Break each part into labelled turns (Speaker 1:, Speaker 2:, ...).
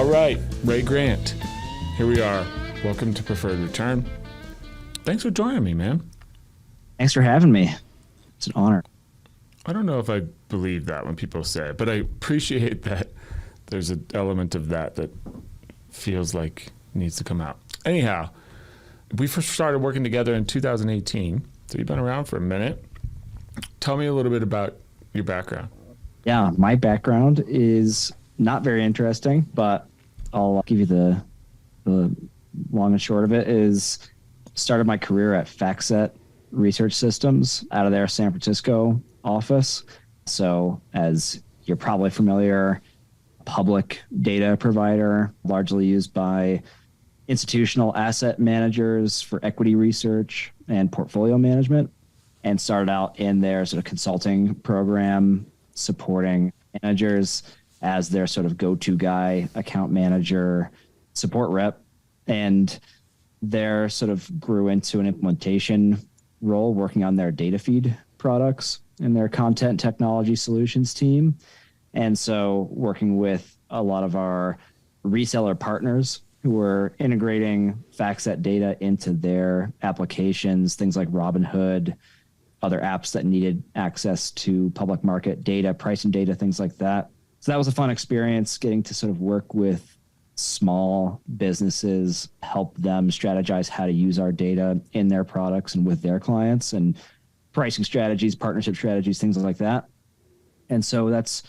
Speaker 1: All right, Ray Grant, here we are. Welcome to Preferred Return. Thanks for joining me, man.
Speaker 2: Thanks for having me. It's an honor.
Speaker 1: I don't know if I believe that when people say it, but I appreciate that there's an element of that feels like needs to come out. Anyhow, we first started working together in 2018, so you've been around for a minute. Tell me a little bit about your background.
Speaker 2: Yeah, my background is not very interesting, but I'll give you the long and short of it is started my career at FactSet Research Systems out of their San Francisco office. So as you're probably familiar, public data provider, largely used by institutional asset managers for equity research and portfolio management, and started out in their sort of consulting program, supporting managers as their sort of go-to guy, account manager, support rep. And there sort of grew into an implementation role working on their data feed products in their content technology solutions team. And so working with a lot of our reseller partners who were integrating FactSet data into their applications, things like Robinhood, other apps that needed access to public market data, pricing data, things like that. So that was a fun experience, getting to sort of work with small businesses, help them strategize how to use our data in their products and with their clients, and pricing strategies, partnership strategies, things like that. And so that's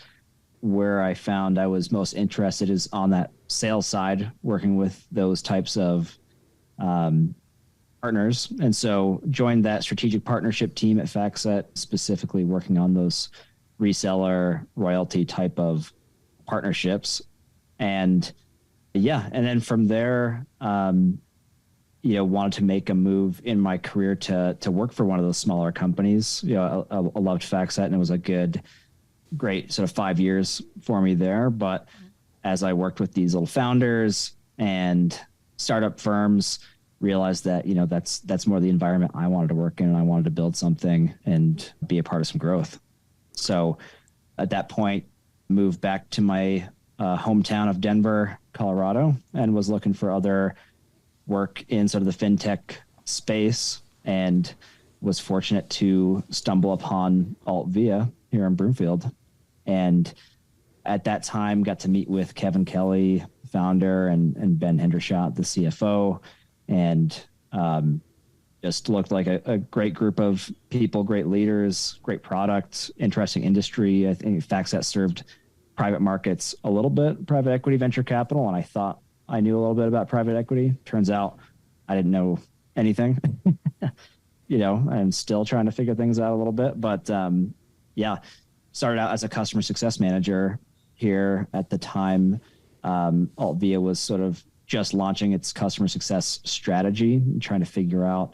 Speaker 2: where I found I was most interested, is on that sales side, working with those types of partners. And so joined that strategic partnership team at FactSet, specifically working on those reseller royalty type of partnerships. And and then from there, wanted to make a move in my career to work for one of those smaller companies. I loved FactSet, and it was a great sort of 5 years for me there. But as I worked with these little founders and startup firms, realized that, that's more the environment I wanted to work in, and I wanted to build something and be a part of some growth. So at that point, moved back to my hometown of Denver, Colorado, and was looking for other work in sort of the fintech space, and was fortunate to stumble upon Altvia here in Broomfield. And at that time, got to meet with Kevin Kelly, founder, and Ben Hendershot, the CFO, and just looked like a great group of people, great leaders, great product, interesting industry. I think FactSet served private markets a little bit, private equity, venture capital, and I thought I knew a little bit about private equity. Turns out I didn't know anything. I'm still trying to figure things out a little bit. But started out as a customer success manager here at the time. Altvia was sort of just launching its customer success strategy and trying to figure out,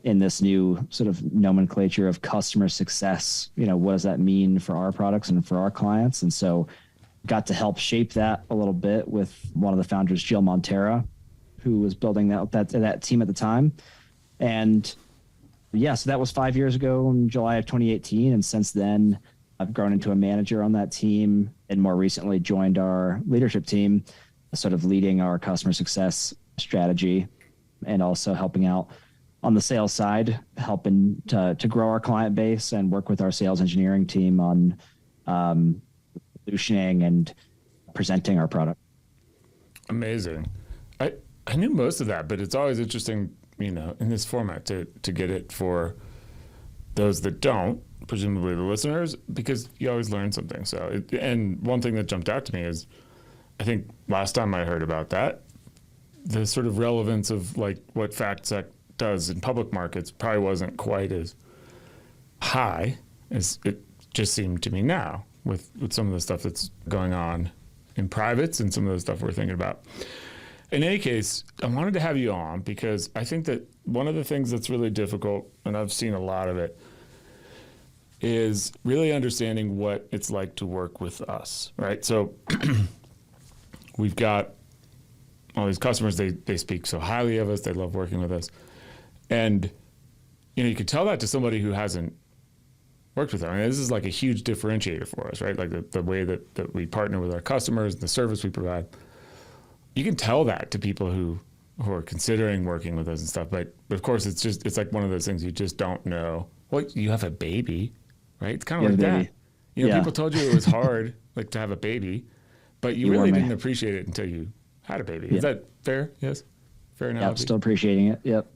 Speaker 2: in this new sort of nomenclature of customer success, what does that mean for our products and for our clients? And so got to help shape that a little bit with one of the founders, Jill Montera, who was building that team at the time. And so that was 5 years ago in July of 2018. And since then, I've grown into a manager on that team, and more recently joined our leadership team, sort of leading our customer success strategy, and also helping out on the sales side, helping to grow our client base and work with our sales engineering team on solutioning and presenting our product.
Speaker 1: Amazing. I knew most of that, but it's always interesting, in this format to get it for those that don't, presumably the listeners, because you always learn something. So, and one thing that jumped out to me is, I think last time I heard about that, the sort of relevance of like what FactSet does in public markets probably wasn't quite as high as it just seemed to me now with some of the stuff that's going on in privates and some of the stuff we're thinking about. In any case, I wanted to have you on because I think that one of the things that's really difficult, and I've seen a lot of it, is really understanding what it's like to work with us, right? So we've got all these customers, they speak so highly of us, they love working with us. And, you could tell that to somebody who hasn't worked with them. I mean, this is like a huge differentiator for us, right? Like the way that we partner with our customers, the service we provide. you can tell that to people who are considering working with us and stuff. But of course, it's like one of those things you just don't know. Well, you have a baby, right? It's kind of like that. You know, people told you it was hard, like to have a baby, but you really didn't appreciate it until you had a baby. Is that fair? Yes. Fair analogy.
Speaker 2: Yep, still appreciating it. Yep.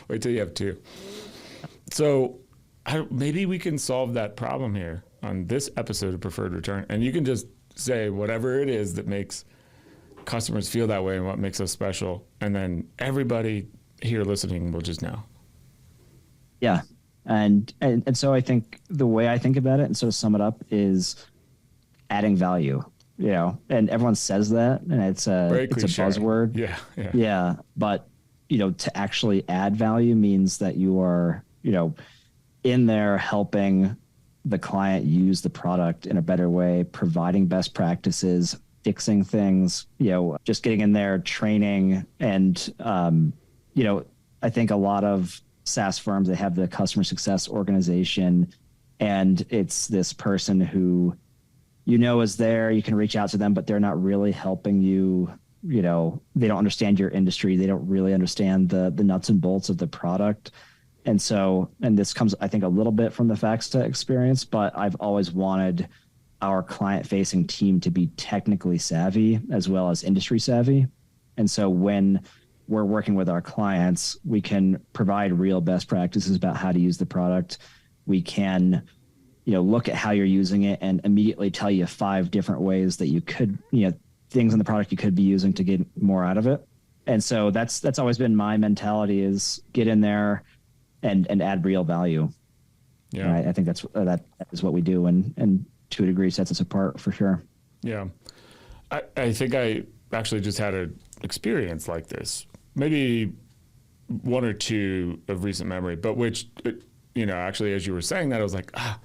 Speaker 1: Wait till you have two. So maybe we can solve that problem here on this episode of Preferred Return. And you can just say whatever it is that makes customers feel that way and what makes us special. And then everybody here listening will just know.
Speaker 2: Yeah. And so I think the way I think about it, and sort of sum it up, is adding value. You know, and everyone says that, and it's a buzzword. Yeah. But, you know, to actually add value means that you are, you know, in there helping the client use the product in a better way, providing best practices, fixing things, you know, just getting in there, training. And, you know, I think a lot of SaaS firms, they have the customer success organization, and it's this person who, you know, is there, you can reach out to them, but they're not really helping you. You know, they don't understand your industry. They don't really understand the nuts and bolts of the product. And so, and this comes, I think, a little bit from the FactSet experience, but I've always wanted our client facing team to be technically savvy as well as industry savvy. And so when we're working with our clients, we can provide real best practices about how to use the product. We can, you know, look at how you're using it and immediately tell you 5 different ways that you could, you know, things in the product you could be using to get more out of it. And so that's always been my mentality, is get in there and add real value. Yeah. And I think that is what we do, and to a degree sets us apart for sure. Yeah.
Speaker 1: I think I actually just had an experience like this, maybe 1 or 2 of recent memory, but which, you know, actually, as you were saying that, I was like, I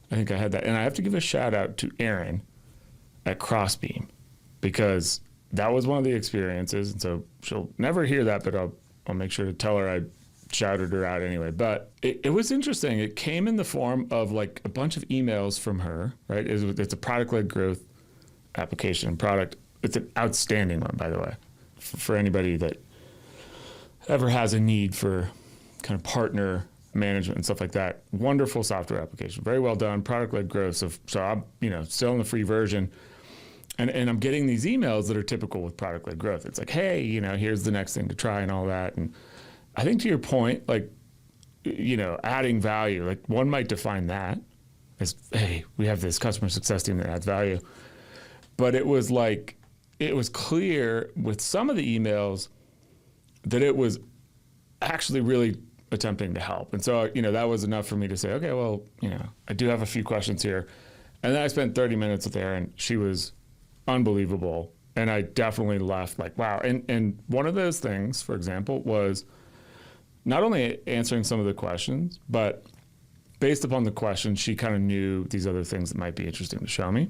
Speaker 1: think I had that. And I have to give a shout out to Erin at Crossbeam, because that was one of the experiences. And so she'll never hear that, but I'll make sure to tell her I shouted her out anyway. But it was interesting. It came in the form of like a bunch of emails from her, right? It's a product-led growth application product. It's an outstanding one, by the way, for anybody that ever has a need for kind of partner management and stuff like that. Wonderful software application, very well done, product-led growth. So I'm, you know, still in the free version, and I'm getting these emails that are typical with product-led growth. It's like, hey, you know, here's the next thing to try and all that. And I think to your point, like, you know, adding value, like one might define that as, hey, we have this customer success team that adds value. But it was like, it was clear with some of the emails that it was actually really attempting to help. And so, you know, that was enough for me to say, okay, well, you know, I do have a few questions here. And then I spent 30 minutes with Erin. She was unbelievable. And I definitely left like, wow. And one of those things, for example, was not only answering some of the questions, but based upon the questions, she kind of knew these other things that might be interesting to show me.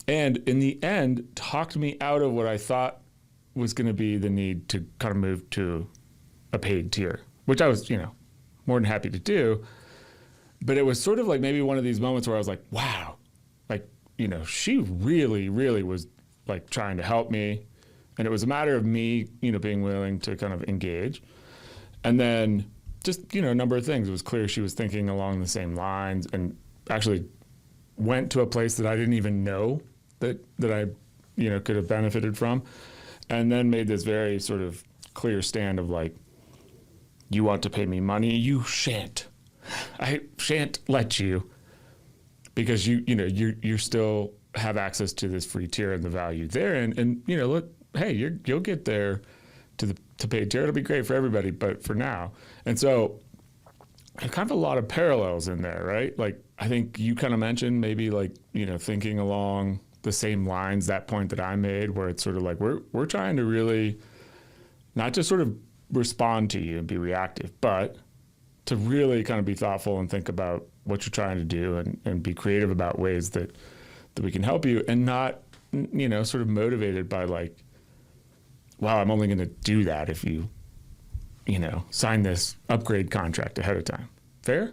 Speaker 1: And in the end, talked me out of what I thought was going to be the need to kind of move to a paid tier, which I was, you know, more than happy to do. But it was sort of like maybe one of these moments where I was like, wow, like, you know, she really, really was like trying to help me. And it was a matter of me, you know, being willing to kind of engage. And then just, you know, a number of things. It was clear she was thinking along the same lines, and actually went to a place that I didn't even know that I, you know, could have benefited from. And then made this very sort of clear stand of like, you want to pay me money? You shan't. I shan't let you, because you know, you still have access to this free tier and the value there. And you know, look, hey, you'll get there to paid tier. It'll be great for everybody, but for now. And so there's kind of a lot of parallels in there, right? Like, I think you kind of mentioned maybe like, you know, thinking along the same lines, that point that I made, where it's sort of like, we're trying to really not just sort of respond to you and be reactive, but to really kind of be thoughtful and think about what you're trying to do, and be creative about ways that we can help you, and not, you know, sort of motivated by like, wow, I'm only going to do that if you know, sign this upgrade contract ahead of time. Fair?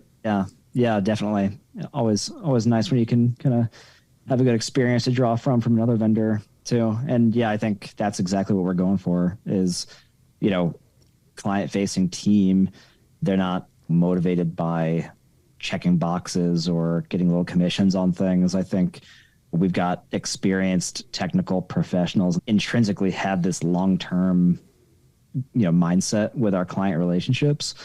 Speaker 2: Yeah, definitely. Always nice when you can kind of have a good experience to draw from another vendor. too. And yeah, I think that's exactly what we're going for is, you know, client facing team. They're not motivated by checking boxes or getting little commissions on things. I think we've got experienced technical professionals intrinsically have this long-term, mindset with our client relationships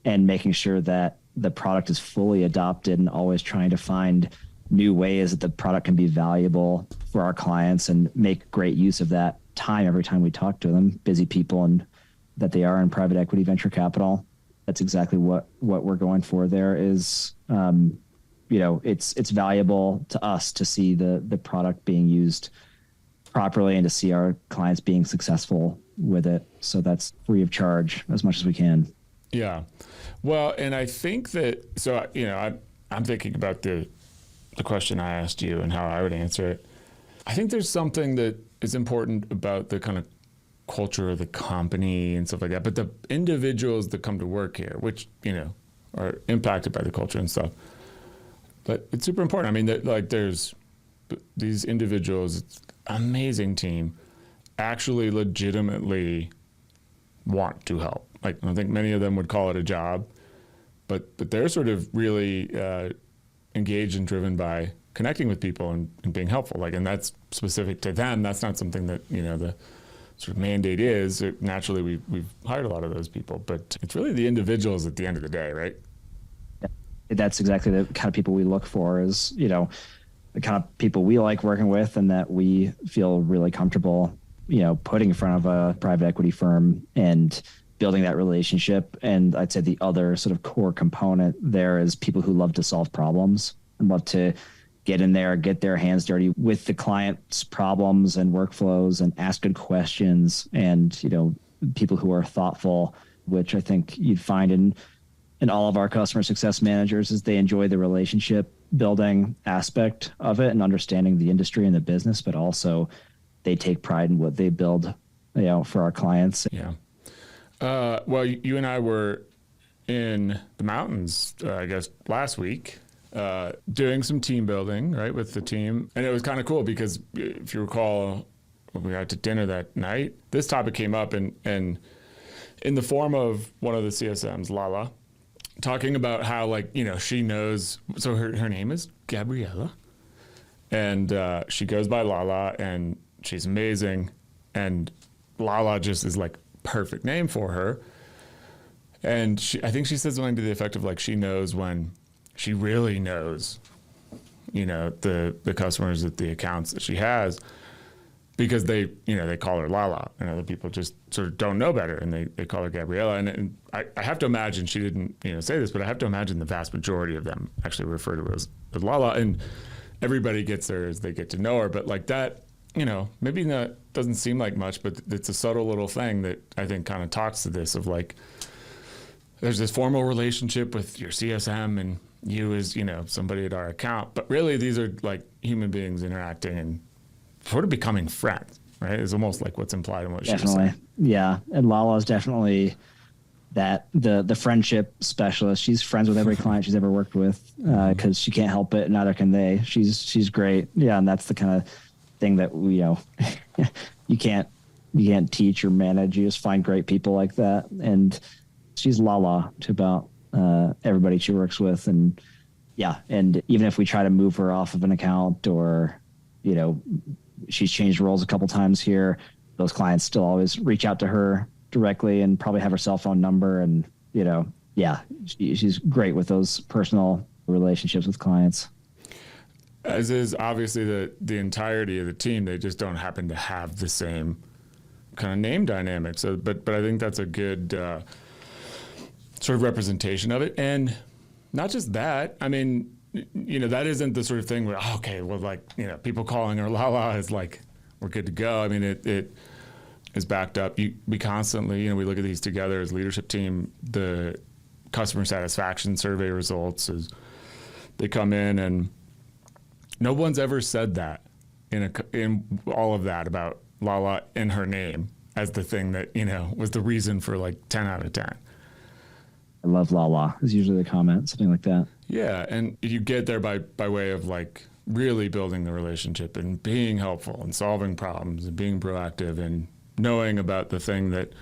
Speaker 2: and making sure that the product is fully adopted and always trying to find new ways that the product can be valuable for our clients and make great use of that time every time we talk to them, busy people and that they are in private equity venture capital. That's exactly what we're going for there is, it's valuable to us to see the product being used properly and to see our clients being successful with it. So that's free of charge as much as we can.
Speaker 1: Yeah. Well, and I think that, so, I'm thinking about the question I asked you and how I would answer it. I think there's something that is important about the kind of culture of the company and stuff like that, but the individuals that come to work here, which, are impacted by the culture and stuff, but it's super important. I mean, there's these individuals, it's amazing team, actually legitimately want to help. Like, I think many of them would call it a job, but they're sort of really engaged and driven by connecting with people and being helpful. Like, and that's specific to them. That's not something that, the sort of mandate is. Naturally, we've hired a lot of those people, but it's really the individuals at the end of the day, right?
Speaker 2: That's exactly the kind of people we look for is, the kind of people we like working with and that we feel really comfortable, putting in front of a private equity firm and building that relationship. And I'd say the other sort of core component there is people who love to solve problems and love to get in there, get their hands dirty with the client's problems and workflows and ask good questions. And, people who are thoughtful, which I think you'd find in all of our customer success managers is they enjoy the relationship building aspect of it and understanding the industry and the business, but also they take pride in what they build, for our clients.
Speaker 1: Yeah. Well, you and I were in the mountains, I guess, last week, doing some team building, right, with the team. And it was kind of cool because if you recall, when we got to dinner that night, this topic came up and in the form of one of the CSMs, Lala, talking about how, she knows, so her name is Gabriella, and she goes by Lala, and she's amazing, and Lala just is perfect name for her. And I think she said something to the effect of she knows when she really knows, the customers at the accounts that she has, because they call her Lala, and other people just sort of don't know better, and they call her Gabriella. And I have to imagine, she didn't say this, but I have to imagine the vast majority of them actually refer to her as Lala, and everybody gets her as they get to know her. But that, maybe that doesn't seem like much, but it's a subtle little thing that I think kind of talks to this of there's this formal relationship with your CSM and you as, somebody at our account, but really these are human beings interacting and sort of becoming friends, right? It's almost like what's implied in what she was saying.
Speaker 2: Definitely. Yeah. And Lala is definitely that the friendship specialist. She's friends with every client she's ever worked with because she can't help it. Neither can they. She's great. Yeah. And that's the kind of thing that you can't teach or manage. You just find great people like that. And she's Lala to about everybody she works with. And yeah. And even if we try to move her off of an account or, she's changed roles a couple times here, those clients still always reach out to her directly and probably have her cell phone number. And, she's great with those personal relationships with clients.
Speaker 1: As is obviously the entirety of the team. They just don't happen to have the same kind of name dynamic. So, but I think that's a good sort of representation of it. And not just that, I mean, that isn't the sort of thing where, people calling her Lala is we're good to go. I mean, it is backed up. We constantly, we look at these together as leadership team. The customer satisfaction survey results is they come in and no one's ever said that in all of that about Lala in her name as the thing that, was the reason for 10 out of 10.
Speaker 2: I love Lala is usually the comment, something like that.
Speaker 1: Yeah, and you get there by way of really building the relationship and being helpful and solving problems and being proactive and knowing about the thing that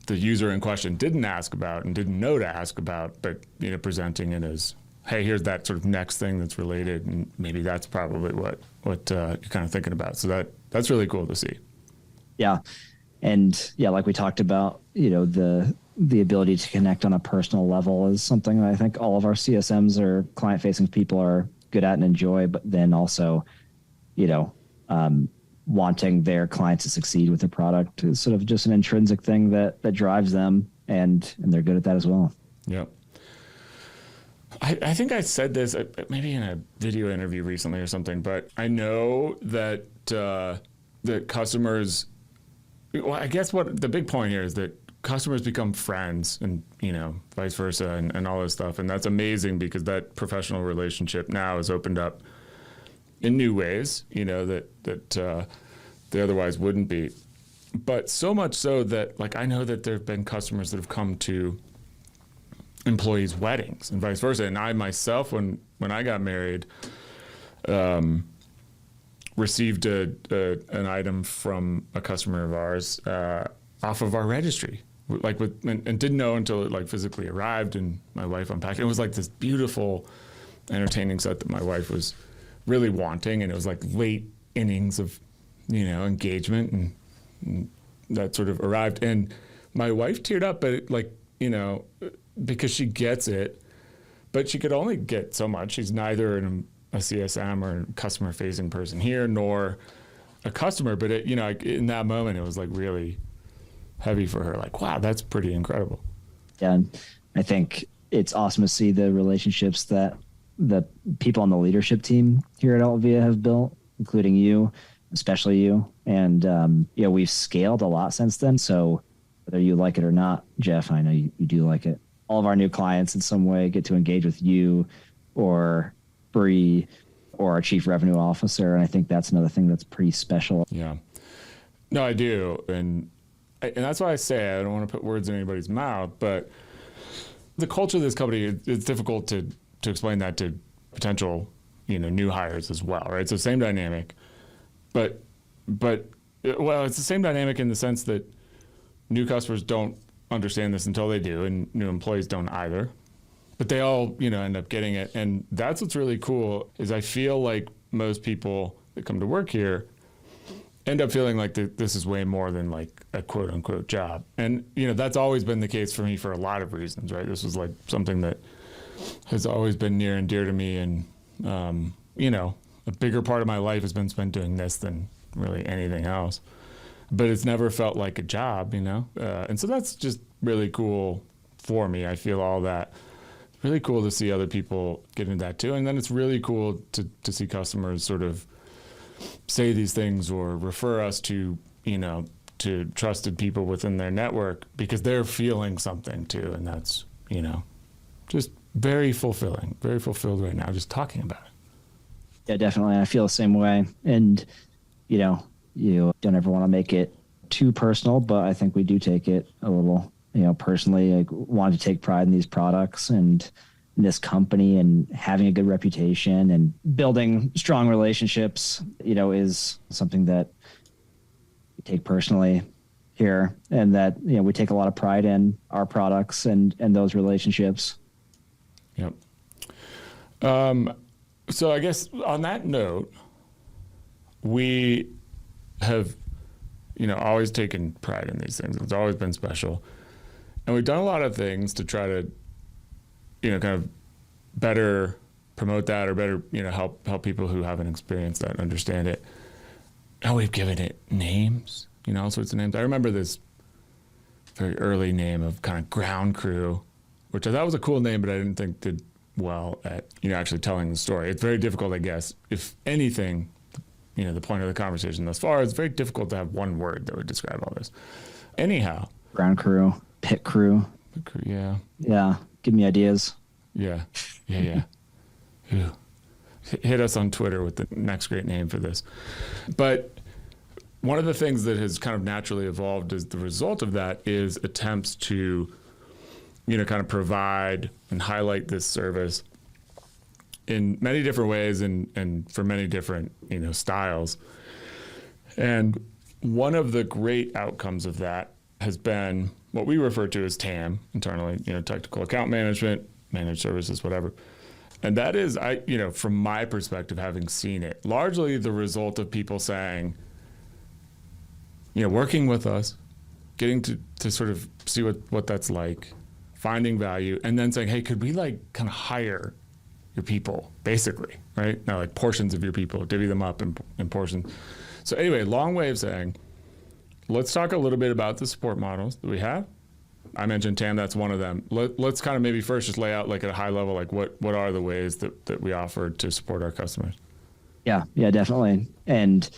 Speaker 1: the user in question didn't ask about and didn't know to ask about, but presenting it as, hey, here's that sort of next thing that's related, and maybe that's probably what you're kind of thinking about. So that's really cool to see.
Speaker 2: Yeah. And yeah, like we talked about, the ability to connect on a personal level is something that I think all of our CSMs or client-facing people are good at and enjoy, but then also, wanting their clients to succeed with their product is sort of just an intrinsic thing that drives them, and they're good at that as well.
Speaker 1: Yep. I think I said this maybe in a video interview recently or something, but I know that the customers, well, I guess what the big point here is that customers become friends and, vice versa and all this stuff. And that's amazing because that professional relationship now has opened up in new ways, that they otherwise wouldn't be. But so much so that, like, I know that there have been customers that have come to employees' weddings and vice versa. And I myself, when I got married, received an item from a customer of ours off of our registry, and didn't know until it physically arrived and my wife unpacked it. It was like this beautiful, entertaining set that my wife was really wanting, and it was like late innings of engagement, and that sort of arrived, and my wife teared up, but because she gets it, but she could only get so much. She's neither a CSM or a customer facing person here, nor a customer, but in that moment, it was like really heavy for her. Like, wow, that's pretty incredible.
Speaker 2: Yeah. And I think it's awesome to see the relationships that the people on the leadership team here at Altvia have built, including you, especially you. And, we've scaled a lot since then. So whether you like it or not, Jeff, I know you do like it. All of our new clients in some way get to engage with you or Bree or our chief revenue officer. And I think that's another thing that's pretty special.
Speaker 1: Yeah. No, I do. And that's why I say I don't want to put words in anybody's mouth, but the culture of this company, it's difficult to explain that to potential, new hires as well, right? So same dynamic, but it's the same dynamic in the sense that new customers don't understand this until they do, and new employees don't either. But they all, end up getting it. And that's what's really cool is I feel like most people that come to work here end up feeling like this is way more than like a quote unquote job. And, that's always been the case for me for a lot of reasons, right? This was like something that has always been near and dear to me. And, a bigger part of my life has been spent doing this than really anything else. But it's never felt like a job, and so that's just really cool for me. I feel all that. It's really cool to see other people get into that too. And then it's really cool to see customers sort of say these things or refer us to, to trusted people within their network because they're feeling something too. And that's, just very fulfilling, very fulfilled right now, just talking about it.
Speaker 2: Yeah, definitely. I feel the same way. And, you don't ever want to make it too personal, but I think we do take it a little, personally, like want to take pride in these products and in this company and having a good reputation and building strong relationships, is something that we take personally here, and that, we take a lot of pride in our products and those relationships.
Speaker 1: Yep. So I guess on that note, we have, always taken pride in these things. It's always been special. And we've done a lot of things to try to, kind of better promote that or better, help people who haven't experienced that understand it. And we've given it names, all sorts of names. I remember this very early name of kind of ground crew, which I thought was a cool name, but I didn't think did well at, actually telling the story. It's very difficult, I guess, if anything, the point of the conversation thus far, it's very difficult to have one word that would describe all this. Anyhow.
Speaker 2: Ground crew, pit crew.
Speaker 1: Yeah.
Speaker 2: Yeah. Give me ideas.
Speaker 1: Yeah. Hit us on Twitter with the next great name for this. But one of the things that has kind of naturally evolved as the result of that is attempts to, kind of provide and highlight this service in many different ways and for many different, styles. And one of the great outcomes of that has been what we refer to as TAM internally, technical account management, managed services, whatever. And that is, from my perspective, having seen it, largely the result of people saying, working with us, getting to sort of see what that's like, finding value, and then saying, hey, could we kind of hire your people, basically, right? Now, portions of your people, divvy them up in portions. So anyway, long way of saying, let's talk a little bit about the support models that we have. I mentioned TAM, that's one of them. Let's kind of maybe first just lay out at a high level, what are the ways that we offer to support our customers?
Speaker 2: Yeah, definitely. And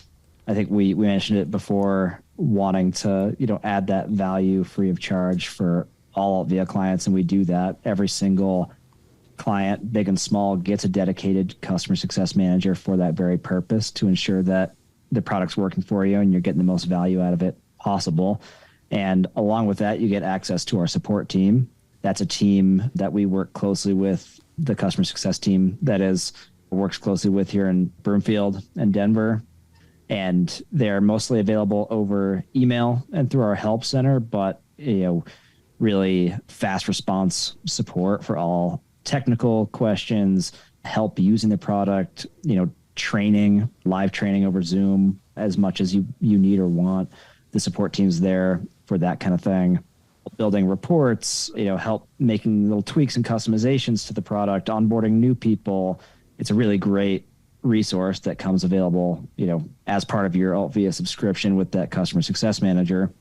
Speaker 2: I think we mentioned it before, wanting to, add that value free of charge for all Altvia clients. And we do that. Every single client, big and small, gets a dedicated customer success manager for that very purpose, to ensure that the product's working for you and you're getting the most value out of it possible. And along with that, you get access to our support team. That's a team that we work closely with, the customer success team that works closely with here in Broomfield and Denver. And they're mostly available over email and through our help center, but really fast response support for all technical questions, help using the product, training, live training over Zoom as much as you need or want. The support team's there for that kind of thing. Building reports, help making little tweaks and customizations to the product, onboarding new people. It's a really great resource that comes available, as part of your Altvia subscription with that customer success manager.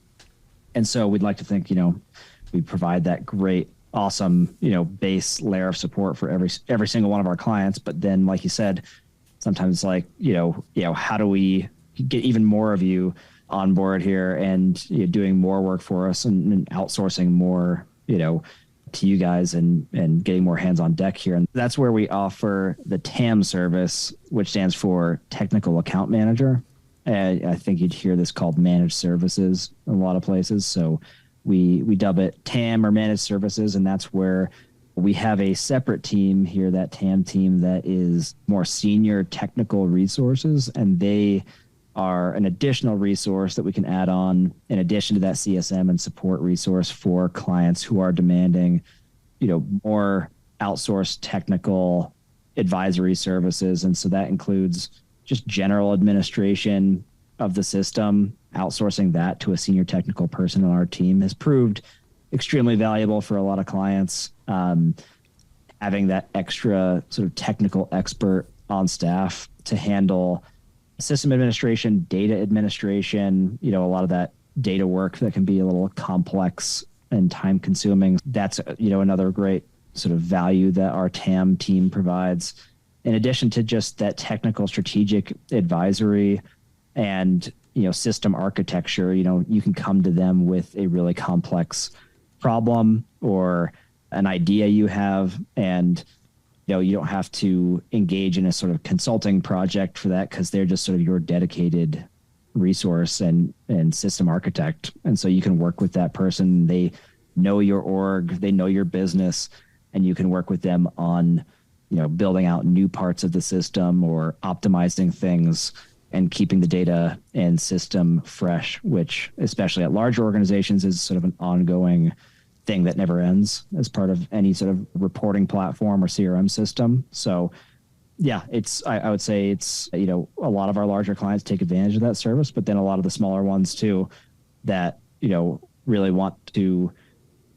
Speaker 2: And so we'd like to think, we provide that great, awesome, base layer of support for every single one of our clients. But then, like you said, sometimes how do we get even more of you on board here and doing more work for us and outsourcing more, to you guys and getting more hands on deck here. And that's where we offer the TAM service, which stands for Technical Account Manager. And I think you'd hear this called managed services in a lot of places. So we dub it TAM or managed services. And that's where we have a separate team here, that TAM team, that is more senior technical resources. And they are an additional resource that we can add on in addition to that CSM and support resource for clients who are demanding, more outsourced technical advisory services. And so that includes just general administration of the system. Outsourcing that to a senior technical person on our team has proved extremely valuable for a lot of clients. Having that extra sort of technical expert on staff to handle system administration, data administration, a lot of that data work that can be a little complex and time consuming. That's, another great sort of value that our TAM team provides. In addition to just that technical strategic advisory and, system architecture, you can come to them with a really complex problem or an idea you have, and you don't have to engage in a sort of consulting project for that, because they're just sort of your dedicated resource and system architect. And so you can work with that person. They know your org, they know your business, and you can work with them on, building out new parts of the system or optimizing things and keeping the data and system fresh, which especially at larger organizations is sort of an ongoing thing that never ends as part of any sort of reporting platform or CRM system. So yeah, I would say it's, a lot of our larger clients take advantage of that service, but then a lot of the smaller ones too, that, really want to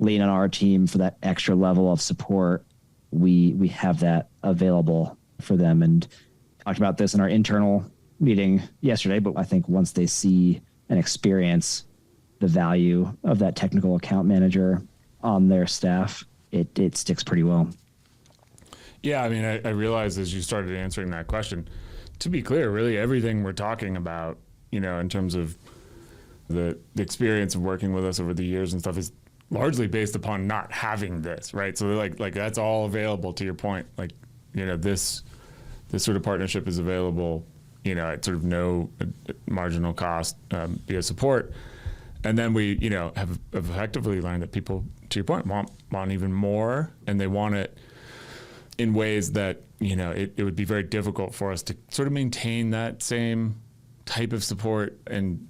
Speaker 2: lean on our team for that extra level of support. We have that available for them, and talked about this in our internal meeting yesterday, but I think once they see and experience the value of that technical account manager on their staff, it sticks pretty well.
Speaker 1: Yeah, I mean, I realized as you started answering that question, to be clear, really everything we're talking about, in terms of the experience of working with us over the years and stuff, is largely based upon not having this, right? So like that's all available, to your point. This sort of partnership is available, at sort of no marginal cost via support. And then we, have effectively learned that people, to your point, want even more, and they want it in ways that, it would be very difficult for us to sort of maintain that same type of support and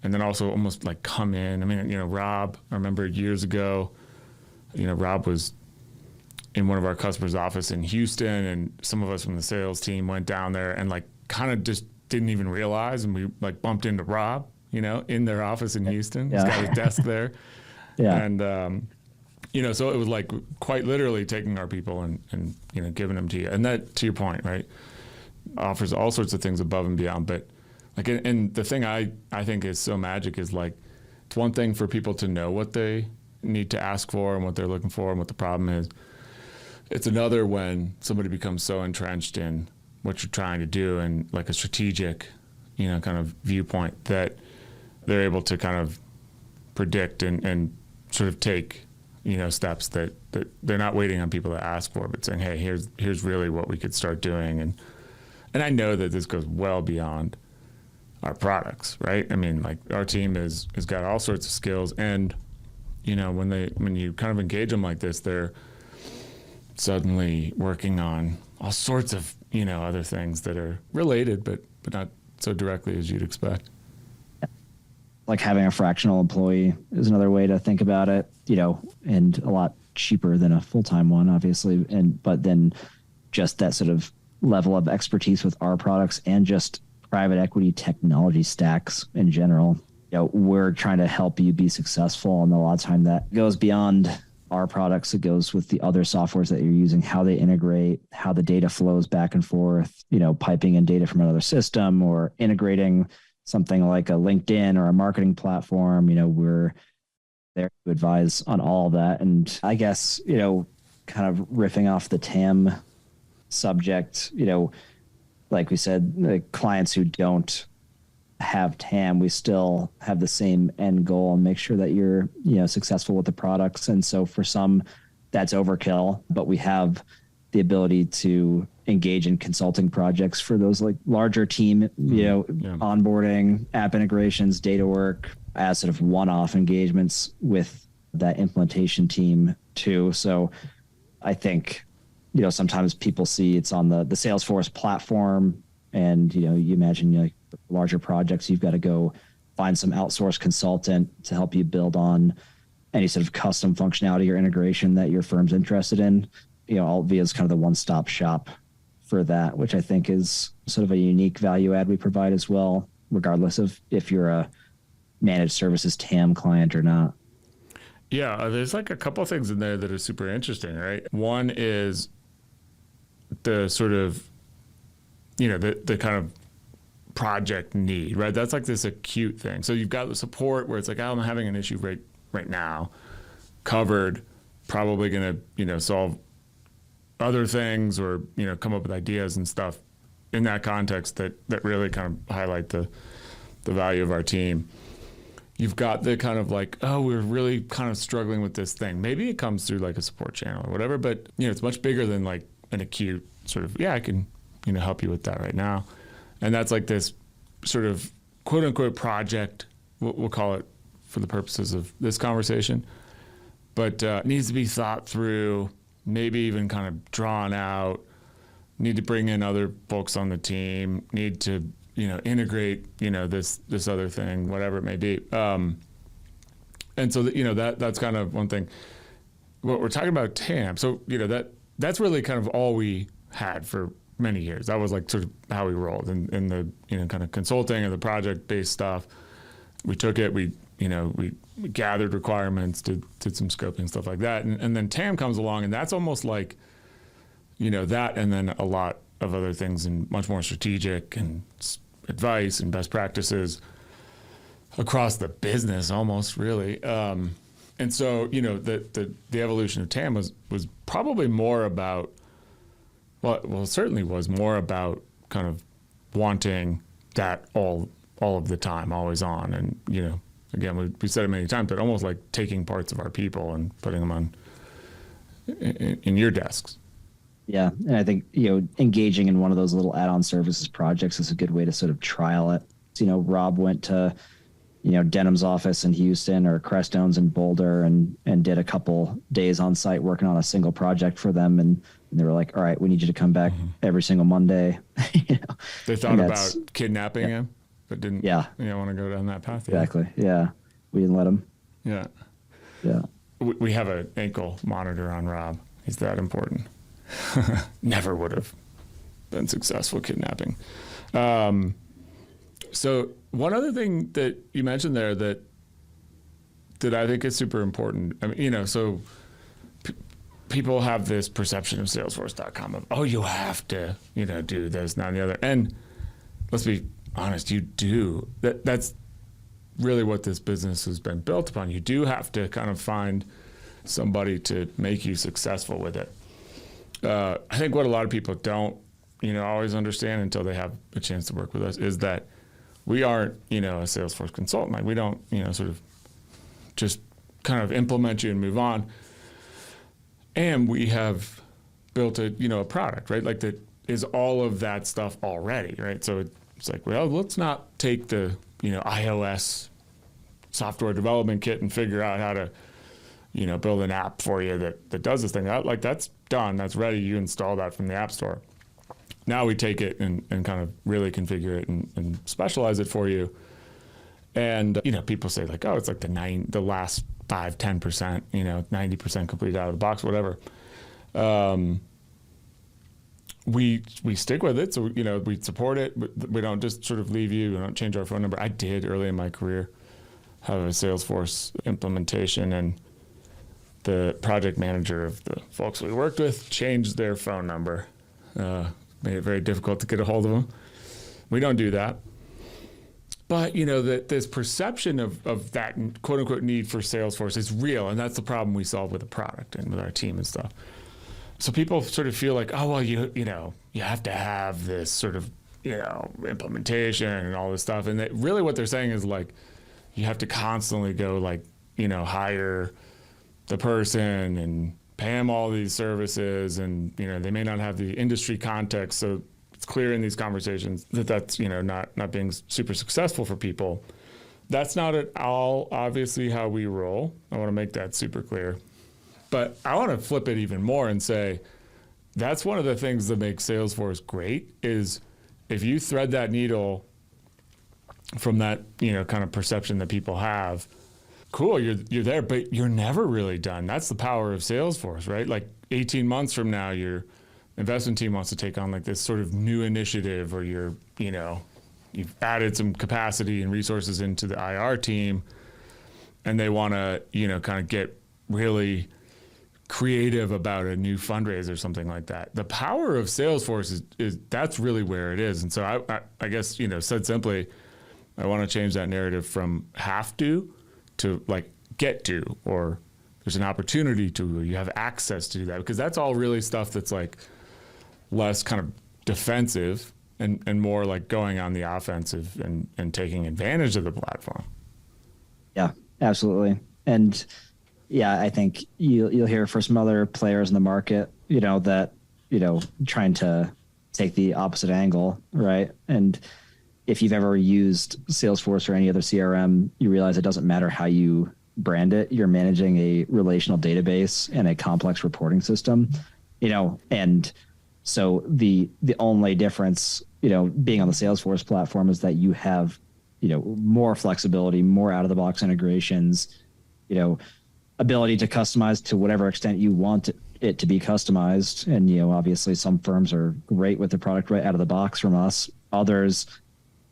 Speaker 1: then also almost like come in. I mean, Rob, I remember years ago, Rob was in one of our customers' office in Houston, and some of us from the sales team went down there and like kind of just didn't even realize, and we like bumped into Rob, in their office in Houston.
Speaker 2: Yeah.
Speaker 1: He's got his desk there.
Speaker 2: Yeah.
Speaker 1: And, so it was like quite literally taking our people and giving them to you. And that, to your point, right, offers all sorts of things above and beyond. But like, and the thing I think is so magic is like, it's one thing for people to know what they need to ask for and what they're looking for and what the problem is. It's another when somebody becomes so entrenched in what you're trying to do and like a strategic, kind of viewpoint that they're able to kind of predict and sort of take, steps that they're not waiting on people to ask for, but saying, hey, here's really what we could start doing. And I know that this goes well beyond our products, right? I mean, like our team has got all sorts of skills, and, when you kind of engage them like this, they're suddenly working on all sorts of, other things that are related, but not so directly as you'd expect.
Speaker 2: Like having a fractional employee is another way to think about it, and a lot cheaper than a full-time one, obviously. But then just that sort of level of expertise with our products and just private equity technology stacks in general. We're trying to help you be successful. And a lot of time that goes beyond our products. It goes with the other softwares that you're using, how they integrate, how the data flows back and forth, piping in data from another system or integrating something like a LinkedIn or a marketing platform. We're there to advise on all of that. And I guess, kind of riffing off the TAM subject, like we said, the clients who don't have TAM, we still have the same end goal and make sure that you're, successful with the products. And so for some, that's overkill, but we have the ability to engage in consulting projects for those like larger team, onboarding, app integrations, data work as sort of one-off engagements with that implementation team too. So I think, sometimes people see it's on the Salesforce platform, and, you imagine like larger projects, you've got to go find some outsourced consultant to help you build on any sort of custom functionality or integration that your firm's interested in. Altvia is kind of the one-stop shop for that, which I think is sort of a unique value add we provide as well, regardless of if you're a managed services TAM client or not.
Speaker 1: Yeah, there's like a couple of things in there that are super interesting, right? One is the sort of, the kind of project need, right? That's like this acute thing. So you've got the support where it's like, oh, I'm having an issue right now, covered, probably going to, solve other things or, come up with ideas and stuff in that context that really kind of highlight the value of our team. You've got the kind of like, oh, we're really kind of struggling with this thing. Maybe it comes through like a support channel or whatever, but, it's much bigger than like an acute sort of, I can, help you with that right now. And that's like this sort of quote unquote project, we'll call it for the purposes of this conversation, but it needs to be thought through, maybe even kind of drawn out, need to bring in other folks on the team, need to, integrate, this other thing, whatever it may be. And so, that's kind of one thing. What we're talking about TAM. So, that's really kind of all we had for many years. That was like sort of how we rolled in the, kind of consulting and the project-based stuff. We took it, we gathered requirements, did some scoping, stuff like that. And then TAM comes along, and that's almost like, that and then a lot of other things and much more strategic and advice and best practices across the business almost, really. And so, the evolution of TAM was probably more about, well, certainly was more about kind of wanting that all of the time, always on. And, again, we said it many times, but almost like taking parts of our people and putting them on in your desks.
Speaker 2: Yeah. And I think, engaging in one of those little add-on services projects is a good way to sort of trial it. Rob went to, Denham's office in Houston or Crestone's in Boulder and did a couple days on site working on a single project for them. And And they were like, all right, we need you to come back every single Monday.
Speaker 1: They thought about kidnapping him, but didn't want to go down that path.
Speaker 2: Exactly. Yeah. We didn't let him.
Speaker 1: Yeah.
Speaker 2: Yeah.
Speaker 1: We have an ankle monitor on Rob. He's that important. Never would have been successful kidnapping. So one other thing that you mentioned there that I think is super important. I mean, so people have this perception of Salesforce.com of, oh, you have to, do this, that, and the other. And let's be honest, you do. That's really what this business has been built upon. You do have to kind of find somebody to make you successful with it. I think what a lot of people don't, always understand until they have a chance to work with us is that we aren't, a Salesforce consultant. Like we don't, sort of just kind of implement you and move on. And we have built a product, right? Like that is all of that stuff already, right? So it's like, well, let's not take the, iOS software development kit and figure out how to, build an app for you that does this thing. That's done. That's ready. You install that from the App Store. Now we take it and kind of really configure it and specialize it for you. And, people say like, oh, it's like the last 5-10%, 90% complete out of the box, whatever. We stick with it. So, we support it. We don't just sort of leave you. We don't change our phone number. I did early in my career have a Salesforce implementation, and the project manager of the folks we worked with changed their phone number. Made it very difficult to get a hold of them. We don't do that. But, that this perception of that quote unquote need for Salesforce is real. And that's the problem we solve with the product and with our team and stuff. So people sort of feel like, oh, well, you have to have this sort of, implementation and all this stuff. And really what they're saying is like, you have to constantly go like, hire the person and pay them all these services. And, they may not have the industry context. So it's clear in these conversations that that's, not being super successful for people. That's not at all obviously how we roll. I want to make that super clear. But I want to flip it even more and say that's one of the things that makes Salesforce great is if you thread that needle from that, kind of perception that people have, cool, you're there, but you're never really done. That's the power of Salesforce, right? Like 18 months from now, your investment team wants to take on like this sort of new initiative, or you've added some capacity and resources into the IR team, and they want to, kind of get really creative about a new fundraiser or something like that. The power of Salesforce is that's really where it is. And so I guess, said simply, I want to change that narrative from have to like get to, or there's an opportunity to, or you have access to that, because that's all really stuff that's like less kind of defensive and more like going on the offensive and taking advantage of the platform.
Speaker 2: Yeah, absolutely. And yeah, I think you'll hear for some other players in the market, that, trying to take the opposite angle, right? And if you've ever used Salesforce or any other CRM, you realize it doesn't matter how you brand it. You're managing a relational database and a complex reporting system, and so the only difference, being on the Salesforce platform is that you have, more flexibility, more out of the box integrations, ability to customize to whatever extent you want it to be customized. And, obviously some firms are great with the product right out of the box from us. Others,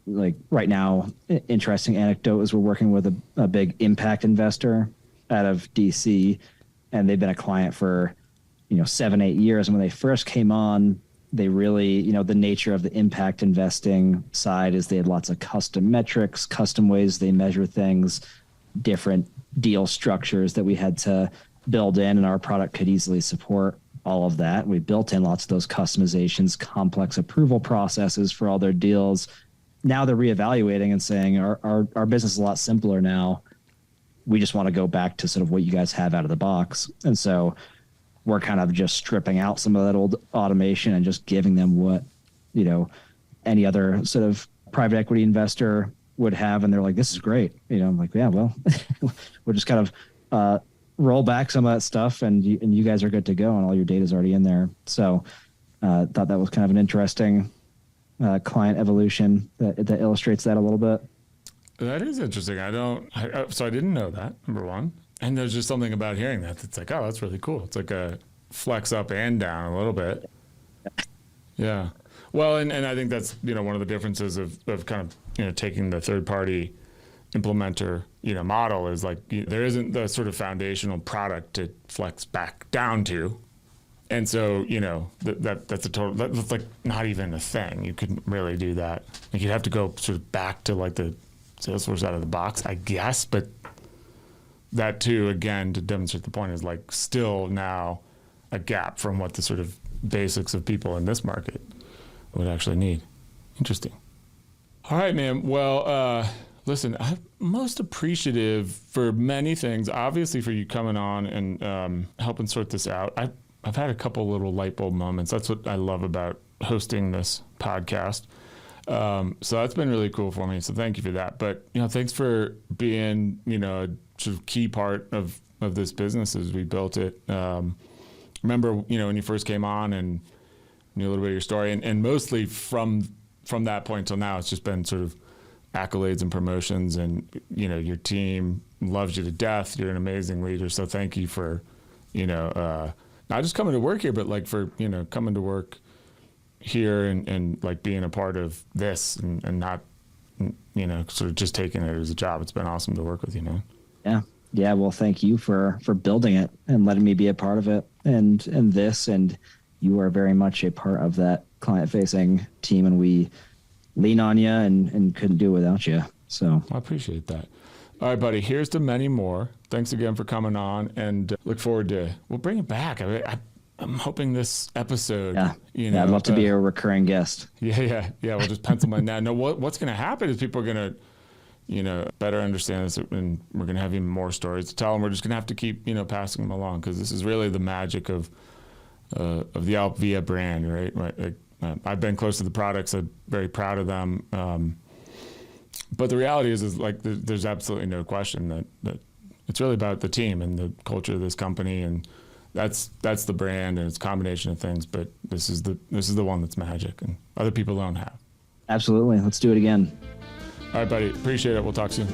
Speaker 2: like right now, interesting anecdote is we're working with a big impact investor out of DC, and they've been a client for, 7-8 years. And when they first came on, they really, the nature of the impact investing side is they had lots of custom metrics, custom ways they measure things, different deal structures that we had to build in, and our product could easily support all of that. We built in lots of those customizations, complex approval processes for all their deals. Now they're reevaluating and saying our business is a lot simpler now. We just want to go back to sort of what you guys have out of the box. And so we're kind of just stripping out some of that old automation and just giving them what, any other sort of private equity investor would have. And they're like, this is great. I'm like, yeah, well, we're just kind of roll back some of that stuff, and you guys are good to go, and all your data is already in there. So thought that was kind of an interesting client evolution that illustrates that a little bit.
Speaker 1: That is interesting. So I didn't know that, number one. And there's just something about hearing that that's like, oh, that's really cool. It's like a flex up and down a little bit. Yeah. Well, and I think that's, one of the differences of kind of, taking the third party implementer, model is like, there isn't the sort of foundational product to flex back down to. And so, that's like not even a thing. You couldn't really do that. Like you'd have to go sort of back to like the Salesforce out of the box, I guess. But that too, again, to demonstrate the point, is like still now a gap from what the sort of basics of people in this market would actually need. Interesting. All right, man. Well, listen, I'm most appreciative for many things. Obviously, for you coming on and helping sort this out. I've had a couple little light bulb moments. That's what I love about hosting this podcast. So that's been really cool for me. So thank you for that. But, thanks for being, a sort of key part of this business as we built it. Remember, when you first came on and knew a little bit of your story, and mostly from that point till now, it's just been sort of accolades and promotions, and, your team loves you to death. You're an amazing leader. So thank you for, not just coming to work here, but like for, coming to work here and like being a part of this and not, sort of just taking it as a job. It's been awesome to work with you, man.
Speaker 2: Yeah. Yeah. Well, thank you for building it and letting me be a part of it and this, and you are very much a part of that client facing team, and we lean on you and couldn't do it without you. So
Speaker 1: I appreciate that. All right, buddy, here's to many more. Thanks again for coming on, and look forward to, we'll bring it back. I'm hoping this episode,
Speaker 2: yeah, I'd love to be a recurring guest.
Speaker 1: Yeah. We'll just pencil mine down. No, what's going to happen is people are going to, better understand this, and we're going to have even more stories to tell, and we're just going to have to keep, passing them along, because this is really the magic of the Altvia brand, right? Like, I've been close to the products. I'm very proud of them. But the reality is like there's absolutely no question that it's really about the team and the culture of this company, and that's the brand, and it's a combination of things. But this is the one that's magic, and other people don't have.
Speaker 2: Absolutely. Let's do it again.
Speaker 1: All right, buddy. Appreciate it. We'll talk soon.